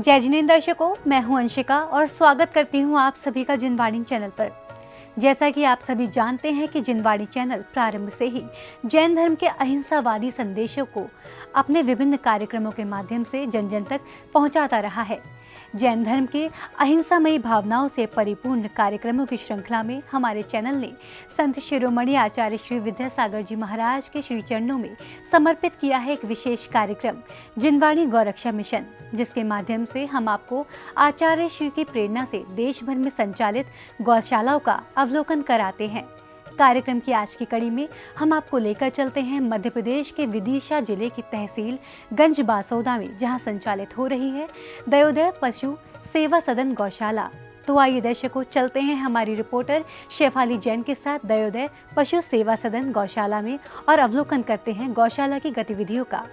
जय जिनेंद्र दर्शकों, मैं हूं अंशिका और स्वागत करती हूं आप सभी का जिनवाणी चैनल पर। जैसा कि आप सभी जानते हैं कि जिनवाणी चैनल प्रारंभ से ही जैन धर्म के अहिंसावादी संदेशों को अपने विभिन्न कार्यक्रमों के माध्यम से जन जन तक पहुंचाता रहा है। जैन धर्म के अहिंसामयी भावनाओं से परिपूर्ण कार्यक्रमों की श्रृंखला में हमारे चैनल ने संत शिरोमणि आचार्य श्री विद्यासागर जी महाराज के श्री चरणों में समर्पित किया है एक विशेष कार्यक्रम जिनवाणी गौरक्षा मिशन, जिसके माध्यम से हम आपको आचार्य श्री की प्रेरणा से देश भर में संचालित गौशालाओं का अवलोकन कराते हैं। कार्यक्रम की आज की कड़ी में हम आपको लेकर चलते हैं मध्य प्रदेश के विदिशा जिले की तहसील गंज बासौदा में, जहां संचालित हो रही है दयोदय पशु सेवा सदन गौशाला। तो आइए दर्शकों, चलते हैं हमारी रिपोर्टर शेफाली जैन के साथ दयोदय पशु सेवा सदन गौशाला में और अवलोकन करते हैं गौशाला की गतिविधियों का।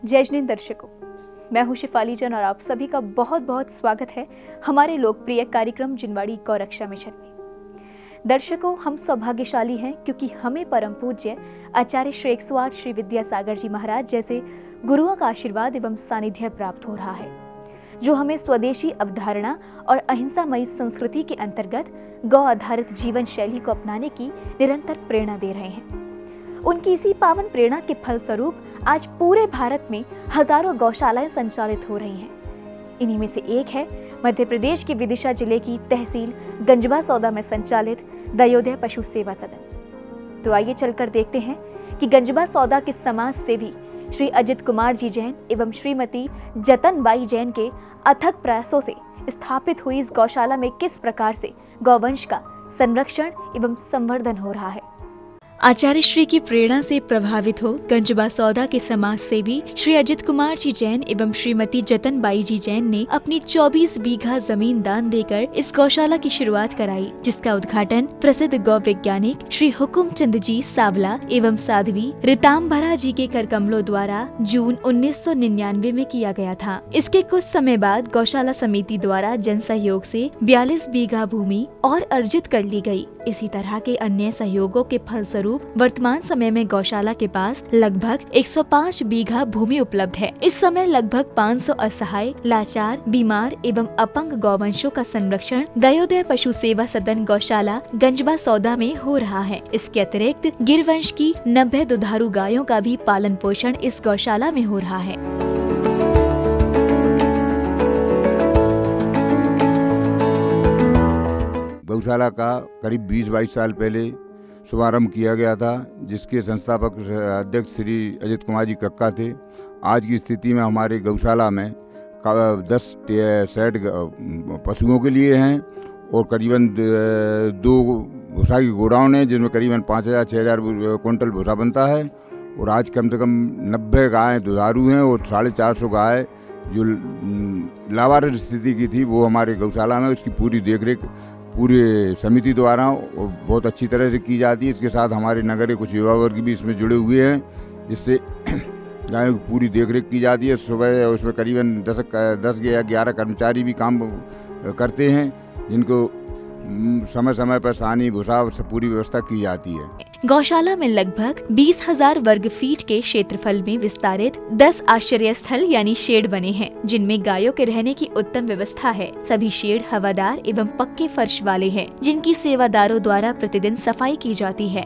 जय जिनेंद्र दर्शकों, मैं हूं शेफाली जैन और आप सभी का बहुत बहुत स्वागत है हमारे लोकप्रिय कार्यक्रम जिनवाणी गौरक्षा मिशन में। दर्शकों, हम सौभाग्यशाली हैं क्योंकि हमें परम पूज्य आचार्य श्री 108 श्री विद्यासागर जी महाराज जैसे गुरुओं का आशीर्वाद एवं सानिध्य प्राप्त हो रहा है, जो हमें स्वदेशी अवधारणा और अहिंसामयी संस्कृति के अंतर्गत गौ आधारित जीवन शैली को अपनाने की निरंतर प्रेरणा दे रहे हैं। उनकी इसी पावन प्रेरणा के फलस्वरूप आज पूरे भारत में हजारों गौशालाएं संचालित हो रही हैं। इन्हीं में से एक है मध्य प्रदेश के विदिशा जिले की तहसील गंजबा सौदा में संचालित दयोदय पशु सेवा सदन। तो आइए चलकर देखते हैं कि गंजबा सौदा के समाज सेवी श्री अजित कुमार जी जैन एवं श्रीमती जतनबाई जैन के अथक प्रयासों से स्थापित हुई इस गौशाला में किस प्रकार से गौवंश का संरक्षण एवं संवर्धन हो रहा है। आचार्य श्री की प्रेरणा से प्रभावित हो गंजबा सौदा के समाज सेवी श्री अजित कुमार जी जैन एवं श्रीमती जतनबाई जी जैन ने अपनी 24 बीघा जमीन दान देकर इस गौशाला की शुरुआत कराई, जिसका उद्घाटन प्रसिद्ध गौ वैज्ञानिक श्री हुकुम चंद जी सावला एवं साध्वी रिताम्भरा जी के करकमलों द्वारा जून 1999 में किया गया था। इसके कुछ समय बाद गौशाला समिति द्वारा जन सहयोग से 42 बीघा भूमि और अर्जित कर ली गयी। इसी तरह के अन्य सहयोगों के फलस्वरूप वर्तमान समय में गौशाला के पास लगभग 105 बीघा भूमि उपलब्ध है। इस समय लगभग 500 असहाय, लाचार, बीमार एवं अपंग गौवंशों का संरक्षण दयोदय पशु सेवा सदन गौशाला गंजबा सौदा में हो रहा है। इसके अतिरिक्त गिरवंश की 90 दुधारू गायों का भी पालन पोषण इस गौशाला में हो रहा है। गौशाला का करीब 20-22 साल पहले शुभारंभ किया गया था, जिसके संस्थापक अध्यक्ष श्री अजित कुमार जी कक्का थे। आज की स्थिति में हमारे गौशाला में 10 सेट पशुओं के लिए हैं और करीबन 2 भूसा की गोडाउन है, जिसमें करीबन 5000-6000 क्विंटल भूसा बनता है। और आज कम से कम 90 गायें दुधारू हैं और 450 गाय जो लावारिस स्थिति की थी वो हमारे गौशाला में, उसकी पूरी देखरेख पूरे समिति द्वारा बहुत अच्छी तरह से की जाती है। इसके साथ हमारे नगर के कुछ युवा वर्ग भी इसमें जुड़े हुए हैं, जिससे गायों की पूरी देखरेख की जाती है। सुबह उसमें करीबन 10 या 11 कर्मचारी भी काम करते हैं, जिनको समय समय पर सानी भूसा पूरी व्यवस्था की जाती है। गौशाला में लगभग 20,000 वर्ग फीट के क्षेत्रफल में विस्तारित 10 आश्रय स्थल यानी शेड बने हैं, जिनमें गायों के रहने की उत्तम व्यवस्था है। सभी शेड हवादार एवं पक्के फर्श वाले हैं, जिनकी सेवादारों द्वारा प्रतिदिन सफाई की जाती है।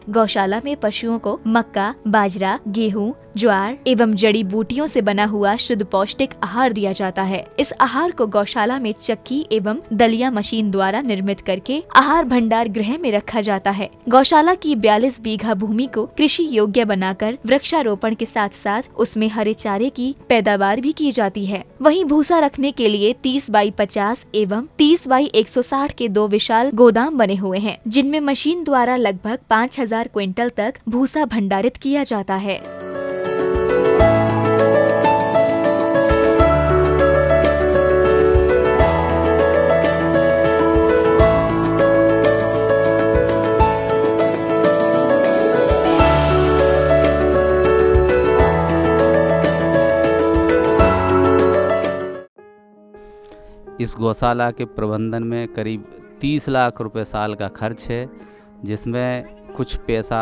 गौशाला में पशुओं को मक्का, बाजरा, गेहूं, ज्वार एवं जड़ी बूटियों से बना हुआ शुद्ध पौष्टिक आहार दिया जाता है। इस आहार को गौशाला में चक्की एवं दलिया मशीन द्वारा निर्मित करके आहार भंडार गृह में रखा जाता है। गौशाला की 42 बीघा भूमि को कृषि योग्य बनाकर वृक्षारोपण के साथ साथ उसमें हरे चारे की पैदावार भी की जाती है। वहीं भूसा रखने के लिए 30 बाई 50 एवं 30 बाई 160 के 2 विशाल गोदाम बने हुए हैं, जिनमें मशीन द्वारा लगभग 5000 क्विंटल तक भूसा भंडारित किया जाता है। इस गौशाला के प्रबंधन में करीब 30 लाख रुपए साल का खर्च है, जिसमें कुछ पैसा,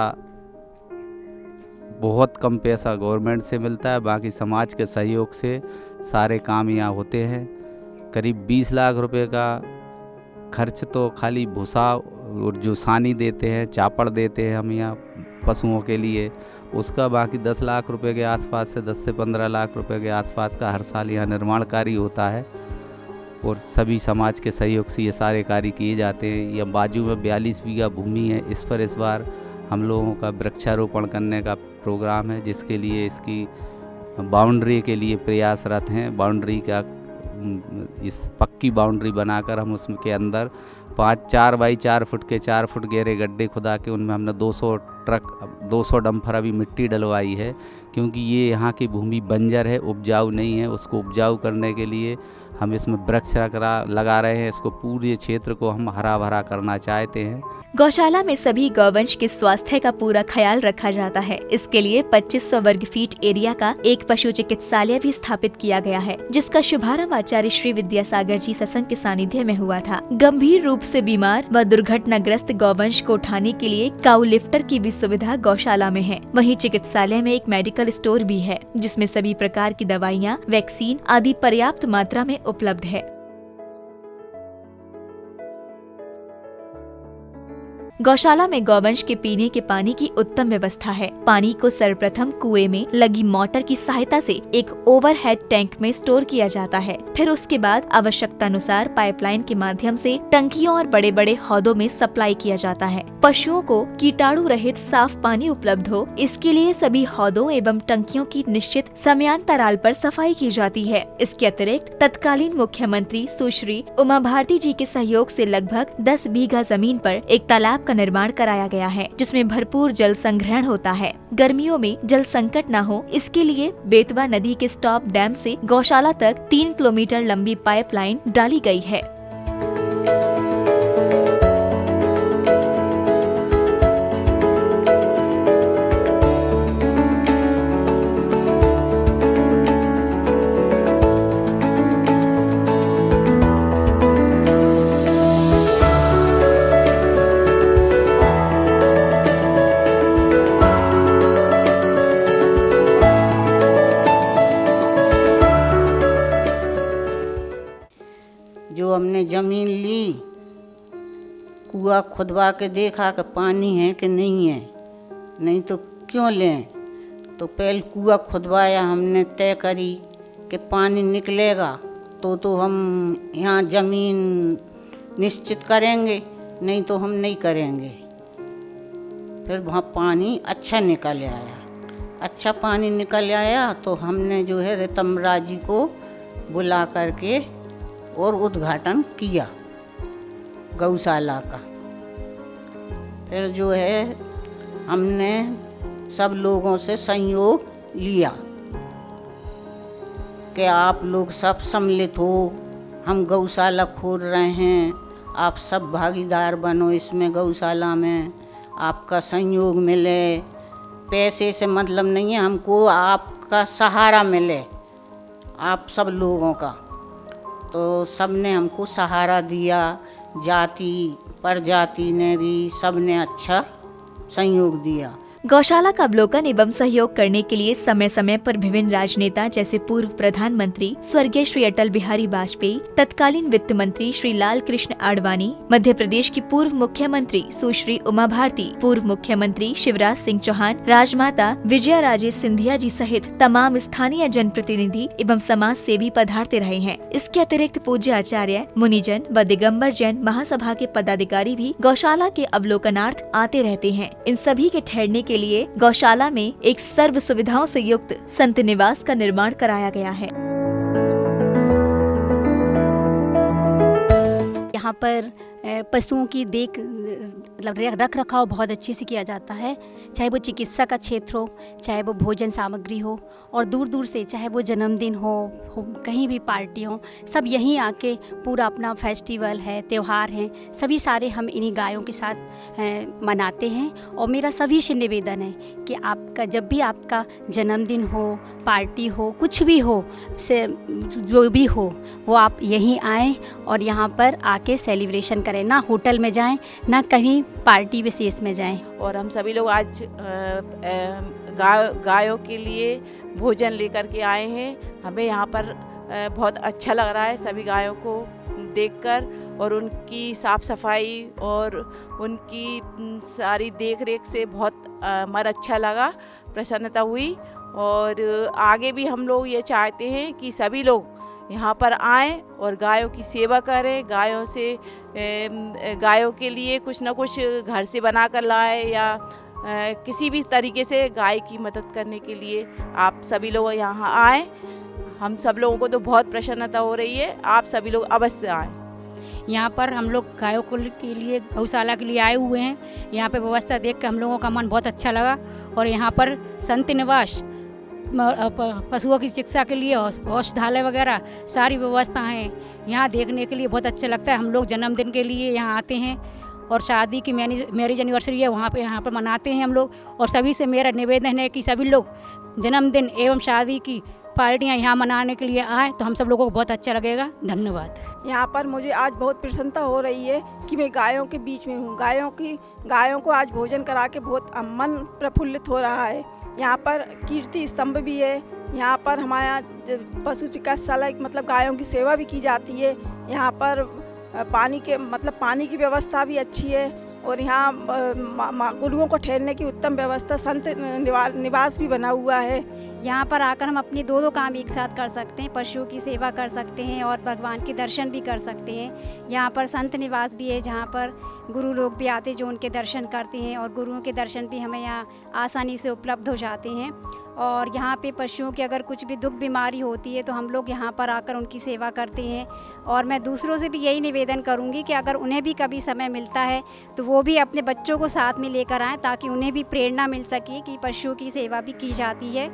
बहुत कम पैसा गवर्नमेंट से मिलता है, बाकी समाज के सहयोग से सारे काम यहाँ होते हैं। करीब 20 लाख रुपए का खर्च तो खाली भूसा और जो सानी देते हैं, चापड़ देते हैं हम यहाँ पशुओं के लिए, उसका बाकी 10 लाख रुपए के आसपास से 10 से 15 लाख रुपए के आसपास का हर साल यहाँ निर्माण कार्य होता है और सभी समाज के सहयोग से ये सारे कार्य किए जाते हैं। यह बाजू में 42 बीघा भूमि है, इस पर इस बार हम लोगों का वृक्षारोपण करने का प्रोग्राम है, जिसके लिए इसकी बाउंड्री के लिए प्रयासरत हैं। बाउंड्री का इस पक्की बाउंड्री बनाकर हम उसमें के अंदर 4 बाई 4 फुट के 4 फुट गहरे गड्ढे खुदा के उनमें हमने 200 डंपर अभी मिट्टी डलवाई है, क्योंकि ये यहाँ की भूमि बंजर है, उपजाऊ नहीं है। उसको उपजाऊ करने के लिए हम इसमें वृक्ष लगा रहे हैं। इसको पूरे क्षेत्र को हम हरा भरा करना चाहते हैं। गौशाला में सभी गौवंश के स्वास्थ्य का पूरा ख्याल रखा जाता है। इसके लिए 2500 वर्ग फीट एरिया का एक पशु चिकित्सालय भी स्थापित किया गया है, जिसका शुभारंभ आचार्य श्री विद्यासागर जी सत्संग के सानिध्य में हुआ था। गंभीर रूप से बीमार व दुर्घटनाग्रस्त गौवंश को उठाने के लिए काऊ लिफ्टर की भी सुविधा गौशाला में है। वहीं चिकित्सालय में एक मेडिकल स्टोर भी है, जिसमें सभी प्रकार की दवाइयाँ, वैक्सीन आदि पर्याप्त मात्रा में उपलब्ध है। गौशाला में गौवंश के पीने के पानी की उत्तम व्यवस्था है। पानी को सर्वप्रथम कुएं में लगी मोटर की सहायता से एक ओवरहेड टैंक में स्टोर किया जाता है। फिर उसके बाद आवश्यकता अनुसार पाइपलाइन के माध्यम से टंकियों और बड़े बड़े हौदों में सप्लाई किया जाता है। पशुओं को कीटाणु रहित साफ पानी उपलब्ध हो, इसके लिए सभी हौदों एवं टंकियों की निश्चित समयांतराल पर सफाई की जाती है। इसके अतिरिक्त तत्कालीन मुख्यमंत्री सुश्री उमा भारती जी के सहयोग से लगभग 10 बीघा जमीन पर एक तालाब का निर्माण कराया गया है, जिसमें भरपूर जल संग्रहण होता है। गर्मियों में जल संकट न हो, इसके लिए बेतवा नदी के स्टॉप डैम से गौशाला तक 3 किलोमीटर लंबी पाइपलाइन डाली गई है। जो हमने ज़मीन ली, कुआं खुदवा के देखा कि पानी है कि नहीं है, नहीं तो क्यों लें। तो पहले कुआं खुदवाया, हमने तय करी कि पानी निकलेगा तो हम यहाँ ज़मीन निश्चित करेंगे, नहीं तो हम नहीं करेंगे। फिर वहाँ पानी अच्छा निकल आया। अच्छा पानी निकल आया तो हमने जो है रितमरा जी को बुला करके और उद्घाटन किया गौशाला का। फिर जो है हमने सब लोगों से सहयोग लिया कि आप लोग सब सम्मिलित हो, हम गौशाला खोल रहे हैं, आप सब भागीदार बनो इसमें, गौशाला में आपका सहयोग मिले। पैसे से मतलब नहीं है, हमको आपका सहारा मिले, आप सब लोगों का। तो सब ने हमको सहारा दिया, जाति प्रजाति ने भी, सब ने अच्छा सहयोग दिया। गौशाला का अवलोकन एवं सहयोग करने के लिए समय समय पर विभिन्न राजनेता जैसे पूर्व प्रधानमंत्री स्वर्गीय श्री अटल बिहारी वाजपेयी, तत्कालीन वित्त मंत्री श्री लाल कृष्ण आडवाणी, मध्य प्रदेश की पूर्व मुख्यमंत्री सुश्री उमा भारती, पूर्व मुख्यमंत्री शिवराज सिंह चौहान, राजमाता विजया राजे सिंधिया जी सहित तमाम स्थानीय जनप्रतिनिधि एवं समाज सेवी पधारते रहे हैं। इसके अतिरिक्त पूज्य आचार्य, मुनिजन व दिगंबर जैन महासभा के पदाधिकारी भी गौशाला के अवलोकनार्थ आते रहते हैं। इन सभी के ठहरने के लिए गौशाला में एक सर्व सुविधाओं से युक्त संत निवास का निर्माण कराया गया है। यहाँ पर पशुओं की मतलब रख रखाव बहुत अच्छे से किया जाता है, चाहे वो चिकित्सा का क्षेत्र हो, चाहे वो भोजन सामग्री हो, और दूर दूर से चाहे वो जन्मदिन हो कहीं भी पार्टी हो, सब यहीं आके पूरा अपना फेस्टिवल है, त्यौहार हैं, सभी सारे हम इन्हीं गायों के साथ मनाते हैं। और मेरा सभी से निवेदन है कि आपका जब भी आपका जन्मदिन हो, पार्टी हो, कुछ भी हो, से जो भी हो, वो आप यहीं आएँ और यहाँ पर आके सेलिब्रेशन करें, ना होटल में जाएं, ना कहीं पार्टी विशेष में जाएं। और हम सभी लोग आज गायों के लिए भोजन लेकर के आए हैं। हमें यहाँ पर बहुत अच्छा लग रहा है सभी गायों को देखकर, और उनकी साफ़ सफाई और उनकी सारी देख रेख से बहुत मन अच्छा लगा, प्रसन्नता हुई। और आगे भी हम लोग ये चाहते हैं कि सभी लोग यहाँ पर आएँ और गायों की सेवा करें, गायों के लिए कुछ ना कुछ घर से बना कर लाएं, या किसी भी तरीके से गाय की मदद करने के लिए आप सभी लोग यहाँ आएँ। हम सब लोगों को तो बहुत प्रसन्नता हो रही है, आप सभी लोग अवश्य आएँ। यहाँ पर हम लोग गायों के लिए, गौशाला के लिए आए हुए हैं। यहाँ पे व्यवस्था देख के हम लोगों का मन बहुत अच्छा लगा। और यहाँ पर संत निवास, पशुओं की चिकित्सा के लिए औषधालय वगैरह सारी व्यवस्था हैं। यहाँ देखने के लिए बहुत अच्छा लगता है। हम लोग जन्मदिन के लिए यहाँ आते हैं, और शादी की मैरिज एनिवर्सरी है यहाँ पर मनाते हैं हम लोग। और सभी से मेरा निवेदन है कि सभी लोग जन्मदिन एवं शादी की पार्टियाँ यहाँ मनाने के लिए आए तो हम सब लोगों को बहुत अच्छा लगेगा। धन्यवाद। यहाँ पर मुझे आज बहुत प्रसन्नता हो रही है कि मैं गायों के बीच में हूँ। गायों को आज भोजन करा के बहुत मन प्रफुल्लित हो रहा है। यहाँ पर कीर्ति स्तंभ भी है। यहाँ पर हमारा पशु चिकित्सालय मतलब गायों की सेवा भी की जाती है। यहाँ पर पानी की व्यवस्था भी अच्छी है, और यहाँ गुरुओं को ठहरने की उत्तम व्यवस्था, संत निवास भी बना हुआ है। यहाँ पर आकर हम अपने दो काम एक साथ कर सकते हैं, पशुओं की सेवा कर सकते हैं और भगवान के दर्शन भी कर सकते हैं। यहाँ पर संत निवास भी है, जहाँ पर गुरु लोग भी आते जो उनके दर्शन करते हैं, और गुरुओं के दर्शन भी हमें यहाँ आसानी से उपलब्ध हो जाते हैं। और यहाँ पे पशुओं की अगर कुछ भी दुख बीमारी होती है तो हम लोग यहाँ पर आकर उनकी सेवा करते हैं। और मैं दूसरों से भी यही निवेदन करूँगी कि अगर उन्हें भी कभी समय मिलता है तो वो भी अपने बच्चों को साथ में लेकर आएँ, ताकि उन्हें भी प्रेरणा मिल सके कि पशुओं की सेवा भी की जाती है।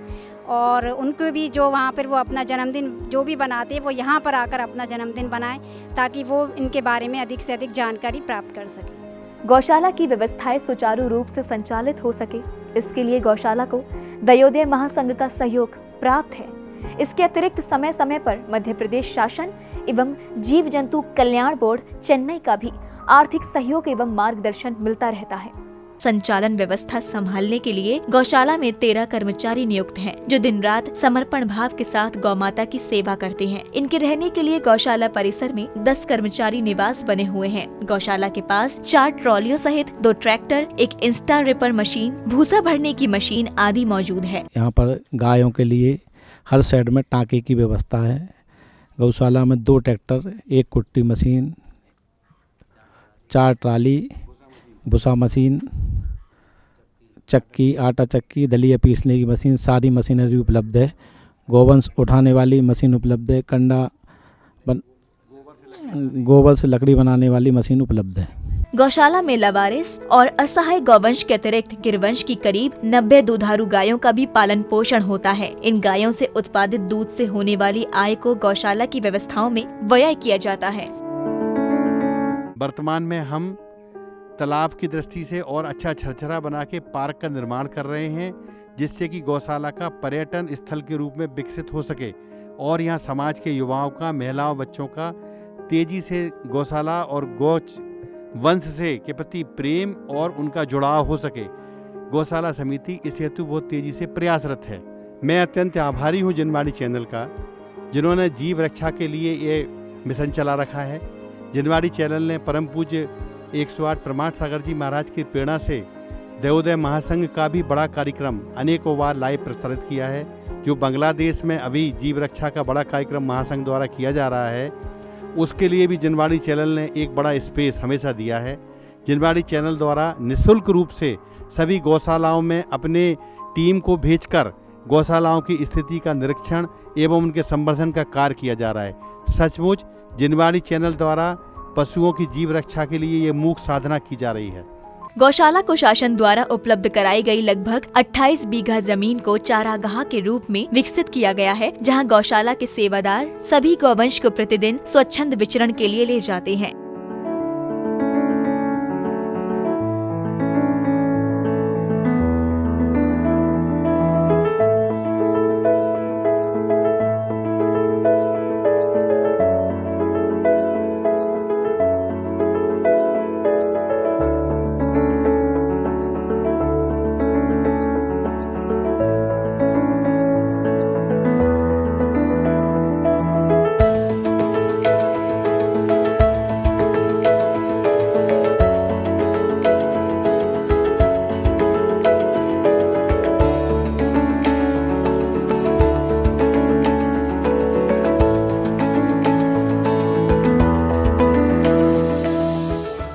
और उनको भी जो वहाँ पर वो अपना जन्मदिन जो भी बनाते हैं वो यहाँ पर आकर अपना जन्मदिन बनाएं, ताकि वो इनके बारे में अधिक से अधिक जानकारी प्राप्त कर सकें। गौशाला की व्यवस्थाएं सुचारू रूप से संचालित हो सके, इसके लिए गौशाला को दयोदय महासंघ का सहयोग प्राप्त है। इसके अतिरिक्त समय समय पर मध्य प्रदेश शासन एवं जीव जंतु कल्याण बोर्ड चेन्नई का भी आर्थिक सहयोग एवं मार्गदर्शन मिलता रहता है। संचालन व्यवस्था संभालने के लिए गौशाला में 13 कर्मचारी नियुक्त हैं, जो दिन रात समर्पण भाव के साथ गौमाता की सेवा करते हैं। इनके रहने के लिए गौशाला परिसर में 10 कर्मचारी निवास बने हुए हैं। गौशाला के पास 4 ट्रॉलियों सहित 2 ट्रैक्टर, एक इंस्टा रिपर मशीन, भूसा भरने की मशीन आदि मौजूद है। यहाँ पर गायों के लिए हर साइड में टाँके की व्यवस्था है। गौशाला में 2 ट्रैक्टर, 1 कुट्टी मशीन, 4 ट्राली, भूसा मशीन, चक्की, आटा चक्की, दलिया पीसने की मशीन, सारी मशीनरी उपलब्ध है। गोवंश उठाने वाली मशीन उपलब्ध है। गोबर से लकड़ी बनाने वाली मशीन उपलब्ध है। गौशाला में लवारिस और असहाय गौवंश के अतिरिक्त गिरवंश की करीब 90 दुधारू गायों का भी पालन पोषण होता है। इन गायों से उत्पादित दूध से होने वाली आय को गौशाला की व्यवस्थाओं में व्यय किया जाता है। वर्तमान में हम तालाब की दृष्टि से और अच्छा छरछरा बना के पार्क का निर्माण कर रहे हैं, जिससे कि गौशाला का पर्यटन स्थल के रूप में विकसित हो सके और यहाँ समाज के युवाओं का, महिलाओं, बच्चों का तेजी से गौशाला और गौ वंश से के प्रति प्रेम और उनका जुड़ाव हो सके। गौशाला समिति इस हेतु बहुत तेजी से प्रयासरत है। मैं अत्यंत आभारी हूँ जिनवाणी चैनल का, जिन्होंने जीव रक्षा के लिए ये मिशन चला रखा है। जिनवाणी चैनल ने परम पूज्य 108 प्रमाण सागर जी महाराज की प्रेरणा से दयोदय महासंघ का भी बड़ा कार्यक्रम अनेकों बार लाइव प्रसारित किया है। जो बांग्लादेश में अभी जीव रक्षा का बड़ा कार्यक्रम महासंघ द्वारा किया जा रहा है, उसके लिए भी जिनवाणी चैनल ने एक बड़ा स्पेस हमेशा दिया है। जिनवाणी चैनल द्वारा निःशुल्क रूप से सभी गौशालाओं में अपने टीम को भेजकर गौशालाओं की स्थिति का निरीक्षण एवं उनके संवर्धन का कार्य किया जा रहा है। सचमुच जिनवाणी चैनल द्वारा पशुओं की जीव रक्षा के लिए ये मूक साधना की जा रही है। गौशाला को शासन द्वारा उपलब्ध कराई गई लगभग 28 बीघा जमीन को चारागाह के रूप में विकसित किया गया है, जहां गौशाला के सेवादार सभी गौवंश को प्रतिदिन स्वच्छंद विचरण के लिए ले जाते हैं।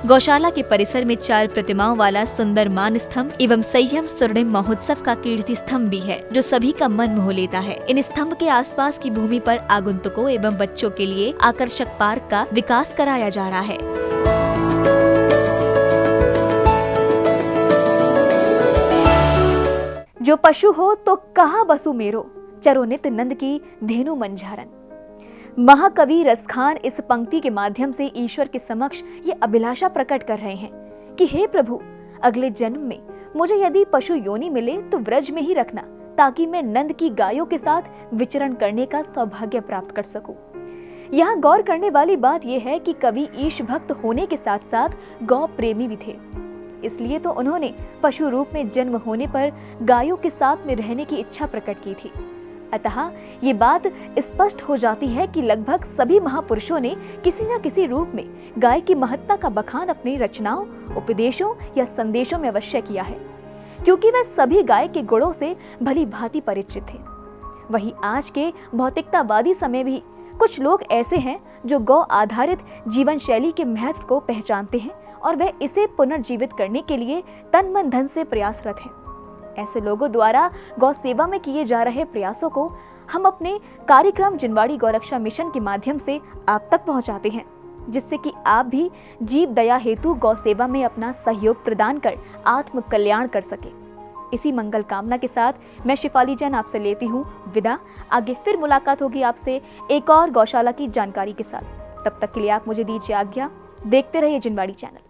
गौशाला के परिसर में 4 प्रतिमाओं वाला सुंदर मान स्तंभ एवं संयम स्वर्णिम महोत्सव का कीर्ति स्तंभ भी है, जो सभी का मन मोह लेता है। इन स्तंभ के आसपास की भूमि पर आगंतुकों एवं बच्चों के लिए आकर्षक पार्क का विकास कराया जा रहा है। जो पशु हो तो कहाँ बसु मेरो, चरो नित नंद की धेनु मंझारन। महाकवि रसखान इस पंक्ति के माध्यम से ईश्वर के समक्ष ये अभिलाषा प्रकट कर रहे हैं कि हे प्रभु, अगले जन्म में मुझे यदि पशु योनि मिले तो व्रज में ही रखना, ताकि मैं नंद की गायों के साथ विचरण करने का सौभाग्य प्राप्त कर सकूं। यहाँ गौर करने वाली बात यह है कि कवि ईश भक्त होने के साथ साथ गौ प्रेमी भी थे, इसलिए तो उन्होंने पशु रूप में जन्म होने पर गायों के साथ में रहने की इच्छा प्रकट की थी। अतः ये बात स्पष्ट हो जाती है कि लगभग सभी महापुरुषों ने किसी न किसी रूप में गाय की महत्ता का बखान अपनी रचनाओं, उपदेशों या संदेशों में अवश्य किया है, क्योंकि वे सभी गाय के गुणों से भली भांति परिचित थे। वहीं आज के भौतिकतावादी समय भी कुछ लोग ऐसे हैं जो गौ आधारित जीवन शैली के महत्व को पहचानते हैं और वे इसे पुनर्जीवित करने के लिए तन मन धन से प्रयासरत हैं। ऐसे लोगों द्वारा गौ सेवा में किए जा रहे प्रयासों को हम अपने कार्यक्रम जिनवाड़ी गौरक्षा मिशन के माध्यम से आप तक पहुंचाते हैं, जिससे कि आप भी जीव दया हेतु गौ सेवा में अपना सहयोग प्रदान कर आत्म कल्याण कर सके। इसी मंगल कामना के साथ मैं शिफाली जैन आपसे लेती हूँ विदा। आगे फिर मुलाकात होगी आपसे एक और गौशाला की जानकारी के साथ। तब तक के लिए आप मुझे दीजिए आज्ञा। देखते रहिए जिनवाड़ी चैनल।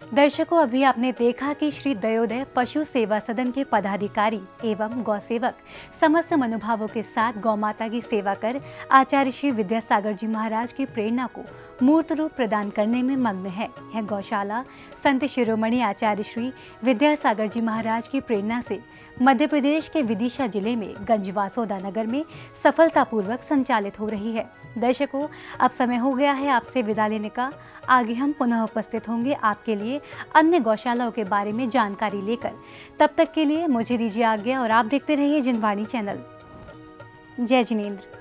दर्शकों, अभी आपने देखा कि श्री दयोदय पशु सेवा सदन के पदाधिकारी एवं गौसेवक समस्त मनोभावों के साथ गौ माता की सेवा कर आचार्य श्री विद्यासागर जी महाराज की प्रेरणा को मूर्त रूप प्रदान करने में मग्न है। यह गौशाला संत शिरोमणि आचार्य श्री विद्यासागर जी महाराज की प्रेरणा से मध्य प्रदेश के विदिशा जिले में गंजवासोदा नगर में सफलतापूर्वक संचालित हो रही है। दर्शकों, अब समय हो गया है आपसे विदा लेने का। आगे हम पुनः उपस्थित होंगे आपके लिए अन्य गौशालाओं के बारे में जानकारी लेकर। तब तक के लिए मुझे दीजिए आज्ञा और आप देखते रहिए जिनवाणी चैनल। जय जिनेंद्र।